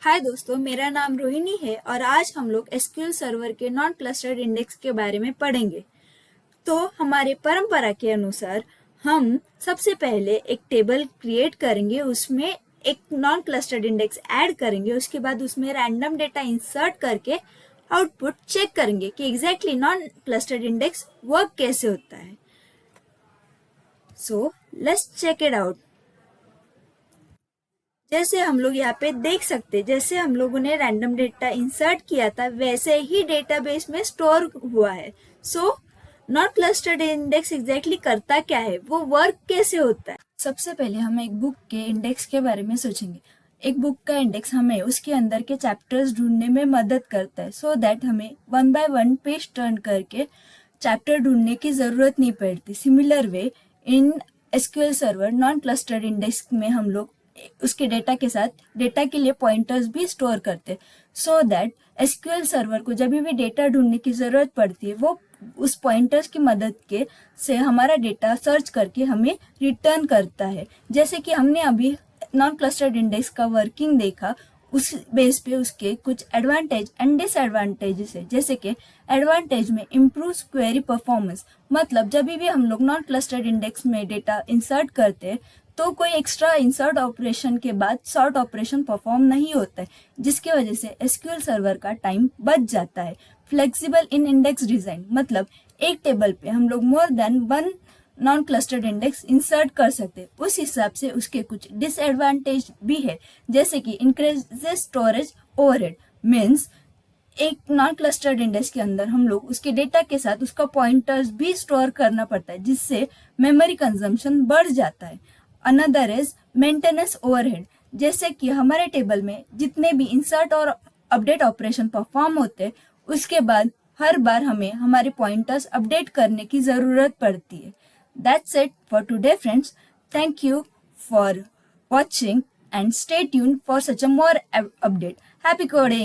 हाय दोस्तों, मेरा नाम रोहिणी है और आज हम लोग एसक्यूएल सर्वर के नॉन क्लस्टर्ड इंडेक्स के बारे में पढ़ेंगे। तो हमारे परंपरा के अनुसार हम सबसे पहले एक टेबल क्रिएट करेंगे, उसमें एक नॉन क्लस्टर्ड इंडेक्स ऐड करेंगे, उसके बाद उसमें रैंडम डेटा इंसर्ट करके आउटपुट चेक करेंगे कि exactly non clustered index work कैसे होता है। So let's check it out. जैसे हम लोग यहाँ पे देख सकते, जैसे हम लोगों ने रैंडम डेटा इंसर्ट किया था वैसे ही डेटाबेस में स्टोर हुआ है। So not clustered index exactly करता क्या है, वो वर्क कैसे होता है। सबसे पहले हम एक बुक के इंडेक्स के बारे में सोचेंगे। एक बुक का इंडेक्स हमें उसके अंदर के चैप्टर्स ढूंढने में मदद करता है, सो दैट हमें 1 बाय 1 पेज टर्न करके चैप्टर ढूंढने की जरूरत नहीं पड़ती। Similar way in SQL server non clustered index में हम लोग उसके डेटा के साथ डेटा के लिए पॉइंटर्स भी स्टोर करते, सो दैट एसक्यूएल सर्वर को जब भी डेटा ढूंढने की जरूरत पड़ती है वो उस पॉइंटर्स की मदद के से हमारा डेटा सर्च करके हमें रिटर्न करता है। जैसे कि हमने अभी नॉन क्लस्टर्ड इंडेक्स का वर्किंग देखा, उस बेस पे उसके कुछ एडवांटेज एंड डिसएडवांटेजेस है। जैसे कि एडवांटेज में इम्प्रूव क्वेरी परफॉर्मेंस, मतलब जब भी हम लोग नॉन क्लस्टर्ड इंडेक्स में डेटा इंसर्ट करते हैं तो कोई एक्स्ट्रा इंसर्ट ऑपरेशन के बाद सॉर्ट ऑपरेशन परफॉर्म नहीं होता है, जिसकी वजह से एसक्यूएल सर्वर का टाइम बच जाता है। फ्लेक्सिबल इन इंडेक्स डिजाइन, मतलब एक टेबल पे हम लोग more than 1 non clustered index insert कर सकते। उस हिसाब से उसके कुछ डिसएडवांटेज भी है, जैसे कि इंक्रीजेस स्टोरेज ओवरहेड। मीन्स एक नॉन क्लस्टर्ड इंडेक्स के अंदर हम लोग उसके डेटा के साथ उसका पॉइंटर्स भी स्टोर करना पड़ता है, जिससे मेमोरी कंजम्पशन बढ़ जाता है। अनदर इज मेंटेनेंस ओवरहेड, जैसे कि हमारे टेबल में जितने भी इंसर्ट और अपडेट ऑपरेशन परफॉर्म होते हैं उसके बाद हर बार हमें हमारे पॉइंटर्स अपडेट करने की जरूरत पड़ती है। That's it for today friends. Thank you for watching and stay tuned for such a more update. Happy coding!